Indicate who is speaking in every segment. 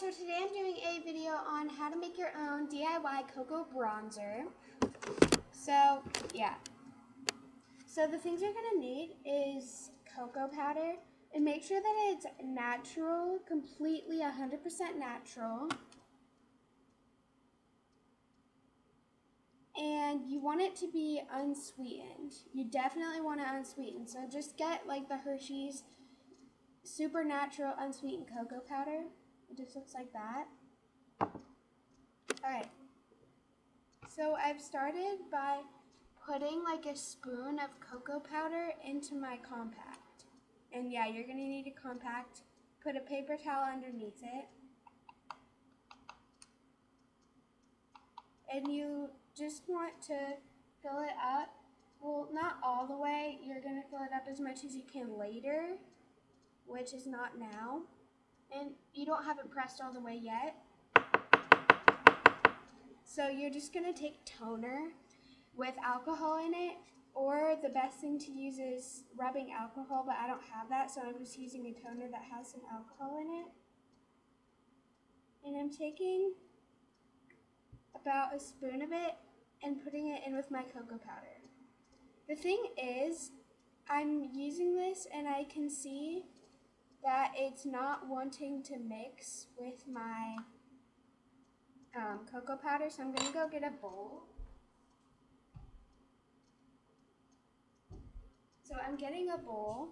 Speaker 1: so today I'm doing a video on how to make your own DIY cocoa bronzer. So, yeah. So the things you're going to need is cocoa powder. And make sure that it's natural, completely 100% natural. And you want it to be unsweetened. You definitely want it unsweetened. So just get like the Hershey's super natural unsweetened cocoa powder. It just looks like that. Alright. So I've started by putting like a spoon of cocoa powder into my compact. And yeah, you're going to need a compact. Put a paper towel underneath it. And you just want to fill it up. Well, not all the way. You're going to fill it up as much as you can later, which is not now. And you don't have it pressed all the way yet. So you're just going to take toner with alcohol in it, or the best thing to use is rubbing alcohol, but I don't have that, so I'm just using a toner that has some alcohol in it. And I'm taking about a spoon of it and putting it in with my cocoa powder. The thing is, I'm using this and I can see that it's not wanting to mix with my cocoa powder, so I'm going to go get a bowl. So I'm getting a bowl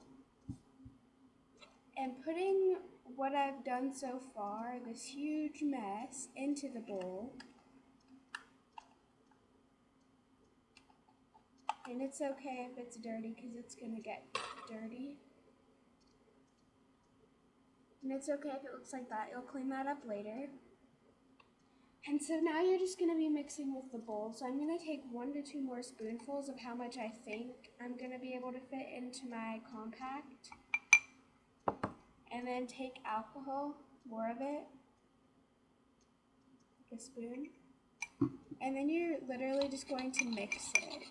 Speaker 1: and putting what I've done so far, this huge mess, into the bowl. And it's okay if it's dirty because it's going to get dirty. And it's okay if it looks like that. You'll clean that up later. And so now you're just going to be mixing with the bowl. So I'm going to take 1 to 2 more spoonfuls of how much I think I'm going to be able to fit into my compact. And then take alcohol, more of it, like a spoon. And then you're literally just going to mix it.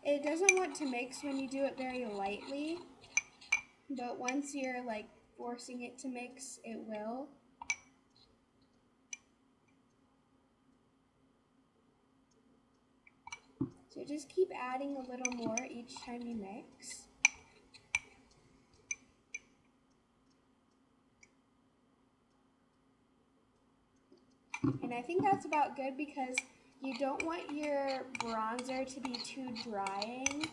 Speaker 1: It doesn't want to mix when you do it very lightly, but once you're like forcing it to mix, it will. So just keep adding a little more each time you mix. And I think that's about good because you don't want your bronzer to be too drying,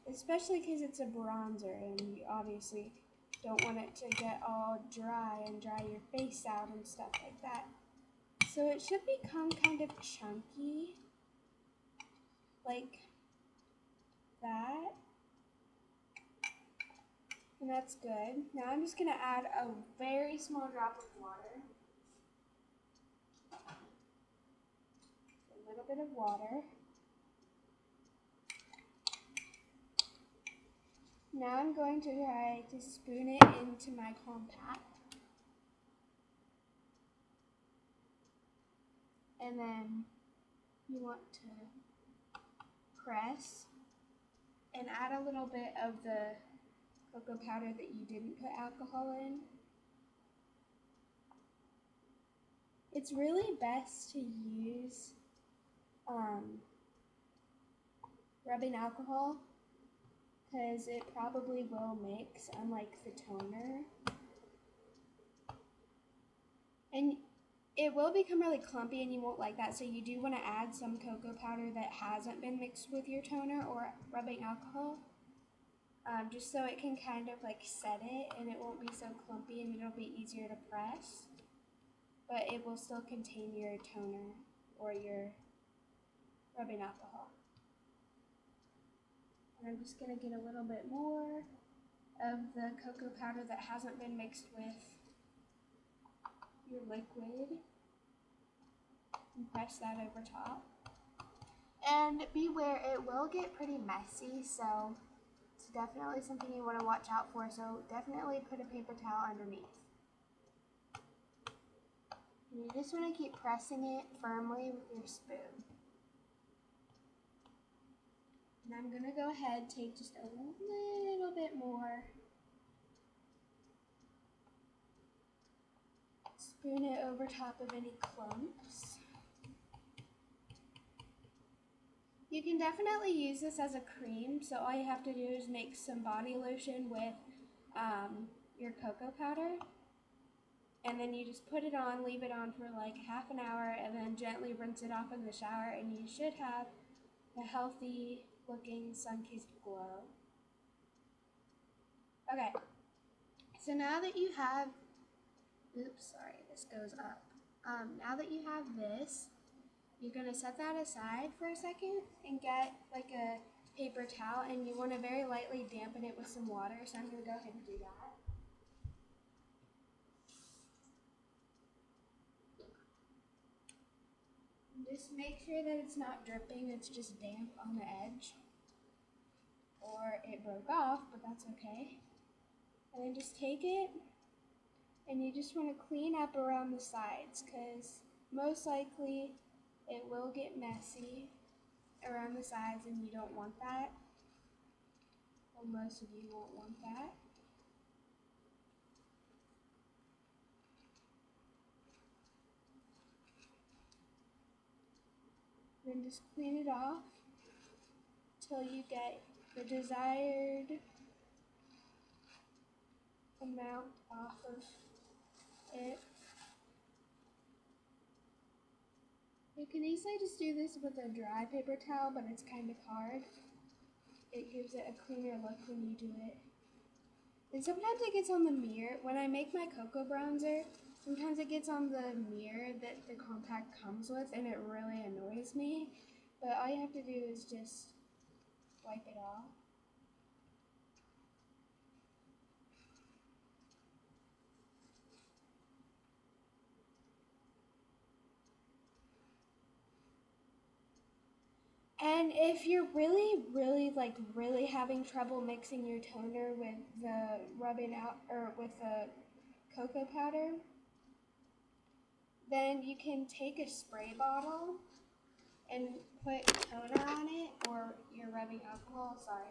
Speaker 1: especially because it's a bronzer and you obviously don't want it to get all dry and dry your face out and stuff like that. So it should become kind of chunky, like that. And that's good. Now I'm just going to add a very small drop of water. A little bit of water. Now I'm going to try to spoon it into my compact. And then you want to press and add a little bit of the cocoa powder that you didn't put alcohol in. It's really best to use rubbing alcohol because it probably will mix, unlike the toner. And it will become really clumpy and you won't like that, so you do want to add some cocoa powder that hasn't been mixed with your toner or rubbing alcohol, just so it can kind of like set it and it won't be so clumpy and it'll be easier to press, but it will still contain your toner or your rubbing alcohol. And I'm just going to get a little bit more of the cocoa powder that hasn't been mixed with your liquid and press that over top. And beware, it will get pretty messy, so it's definitely something you want to watch out for, so definitely put a paper towel underneath. And you just want to keep pressing it firmly with your spoon. And I'm going to go ahead, take just a little bit more spoon it over top of any clumps. You can definitely use this as a cream, so all you have to do is make some body lotion with your cocoa powder, and then you just put it on, leave it on for like half an hour, and then gently rinse it off in the shower, and you should have a healthy looking sun-kissed glow. Okay, so now that you have, oops, sorry, this goes up. Now that you have this, you're going to set that aside for a second and get like a paper towel, and you want to very lightly dampen it with some water, so I'm going to go ahead and do that. And just make sure that it's not dripping, it's just damp on the edge. Or it broke off, but that's okay. And then just take it, and you just want to clean up around the sides, because most likely it will get messy around the sides, and you don't want that. Well, most of you won't want that. Then just clean it off till you get the desired amount off of it. You can easily just do this with a dry paper towel, but it's kind of hard. It gives it a cleaner look when you do it. And sometimes it gets on the mirror. When I make my cocoa bronzer, sometimes it gets on the mirror that the compact comes with, and it really annoys me. But all you have to do is just wipe it off. And if you're really having trouble mixing your toner with the rubbing out or with the cocoa powder, then you can take a spray bottle and put toner on it, or your rubbing alcohol. Sorry,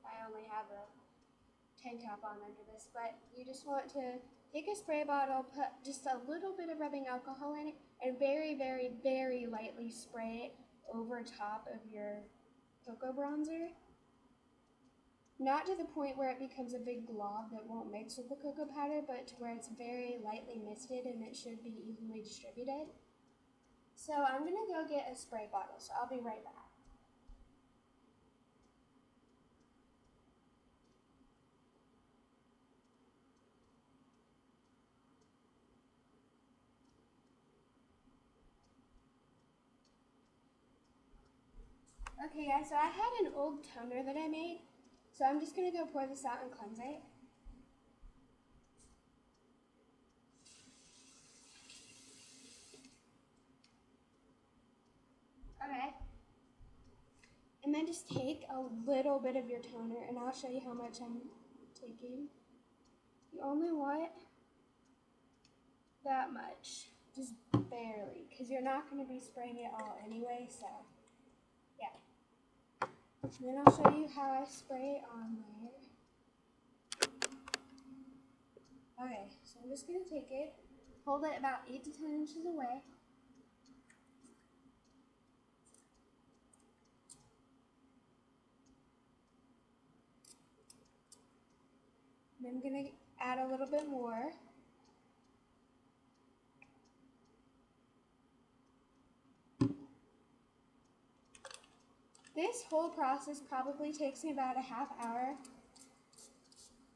Speaker 1: I only have a tank top on under this, but you just want to take a spray bottle, put just a little bit of rubbing alcohol in it, and very, very, very lightly spray it over top of your cocoa bronzer. Not to the point where it becomes a big glob that won't mix with the cocoa powder, but to where it's very lightly misted and it should be evenly distributed. So I'm going to go get a spray bottle, so I'll be right back. Okay guys, so I had an old toner that I made, so I'm just going to go pour this out and cleanse it. Okay. And then just take a little bit of your toner, and I'll show you how much I'm taking. You only want that much, just barely, because you're not going to be spraying it all anyway, so yeah. And then I'll show you how I spray it on there. Okay, so I'm just going to take it, hold it about 8 to 10 inches away. And I'm going to add a little bit more. This whole process probably takes me about a half hour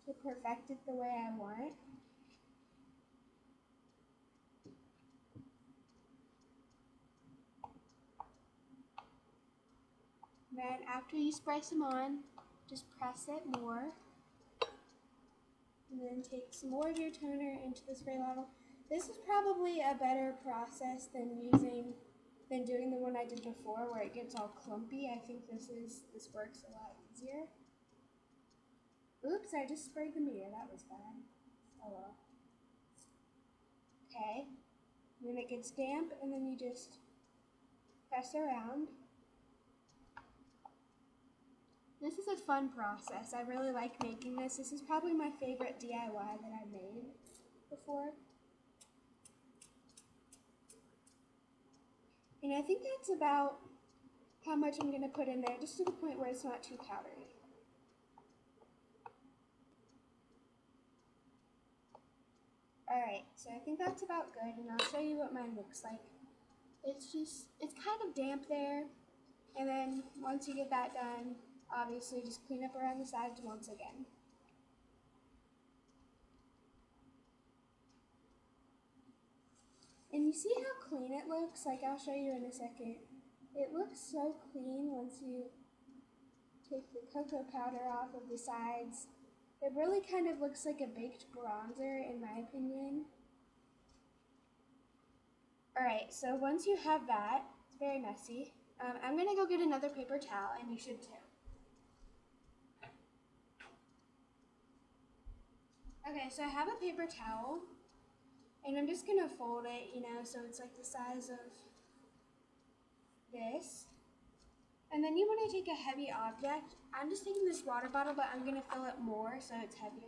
Speaker 1: to perfect it the way I want. Then after you spray some on, just press it more. And then take some more of your toner into the spray bottle. This is probably a better process than doing the one I did before where it gets all clumpy. I think this works a lot easier. Oops, I just sprayed the mirror. That was bad. Oh well. Okay. And then it gets damp, and then you just press around. This is a fun process. I really like making this. This is probably my favorite DIY that I've made before. I think that's about how much I'm going to put in there, just to the point where it's not too powdery. Alright, so I think that's about good, and I'll show you what mine looks like. It's kind of damp there, and then once you get that done, obviously just clean up around the sides once again. And you see how clean it looks? Like, I'll show you in a second. It looks so clean once you take the cocoa powder off of the sides. It really kind of looks like a baked bronzer, in my opinion. Alright, so once you have that, it's very messy. I'm going to go get another paper towel, and you should too. Okay, so I have a paper towel, and I'm just going to fold it, so it's like the size of this. And then you want to take a heavy object. I'm just taking this water bottle, but I'm going to fill it more so it's heavier.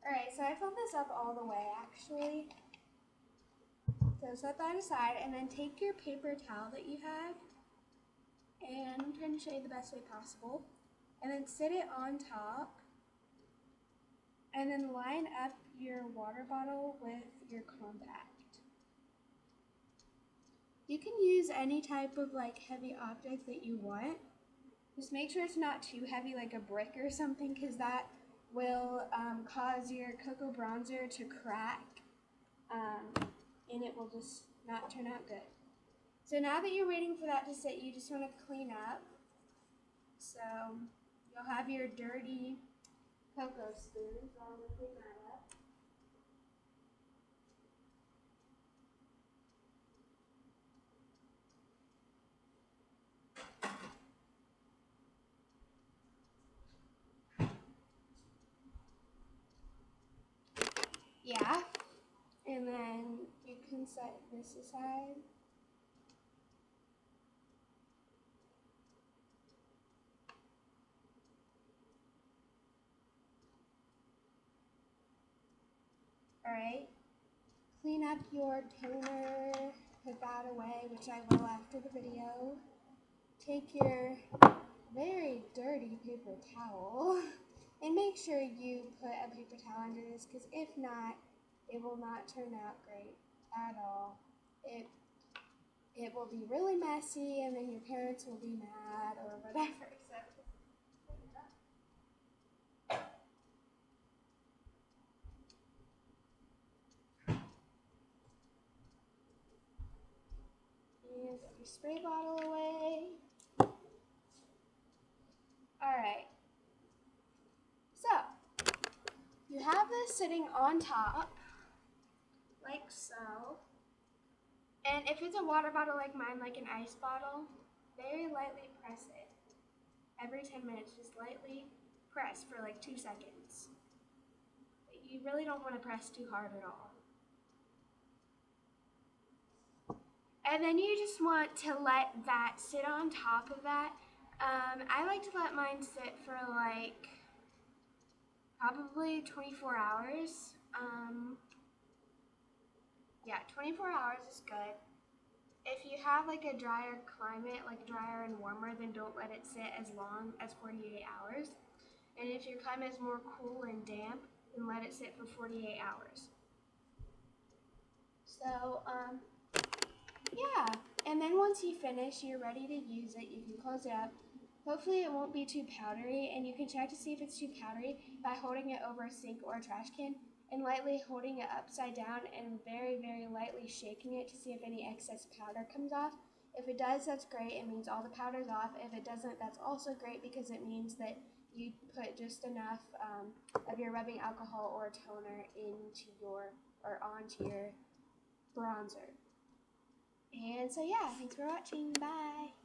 Speaker 1: Alright, so I filled this up all the way, actually. So set that aside, and then take your paper towel that you have, and I'm trying to show you the best way possible, and then sit it on top, and then line up your water bottle with your compact. You can use any type of heavy object that you want. Just make sure it's not too heavy, like a brick or something, because that will cause your cocoa bronzer to crack, and it will just not turn out good. So now that you're waiting for that to sit, you just want to clean up. So you'll have your dirty cocoa spoon, so I'm going to clean that up. Yeah, and then you can set this aside. Alright, clean up your toner, put that away, which I will after the video. Take your very dirty paper towel and make sure you put a paper towel under this, because if not, it will not turn out great at all. It will be really messy, and then your parents will be mad or whatever. So and put your spray bottle away. Alright, so you have this sitting on top, like so. And if it's a water bottle like mine, like an ice bottle, very lightly press it. Every 10 minutes, just lightly press for like 2 seconds. You really don't want to press too hard at all. And then you just want to let that sit on top of that. I like to let mine sit for like probably 24 hours. Yeah, 24 hours is good. If you have like a drier climate, like drier and warmer, then don't let it sit as long as 48 hours. And if your climate is more cool and damp, then let it sit for 48 hours. So, yeah. And then once you finish, you're ready to use it. You can close it up. Hopefully it won't be too powdery, and you can check to see if it's too powdery by holding it over a sink or a trash can and lightly holding it upside down and very, very lightly shaking it to see if any excess powder comes off. If it does, that's great. It means all the powder's off. If it doesn't, that's also great, because it means that you put just enough of your rubbing alcohol or toner into your, or onto your bronzer. And so yeah, thanks for watching. Bye.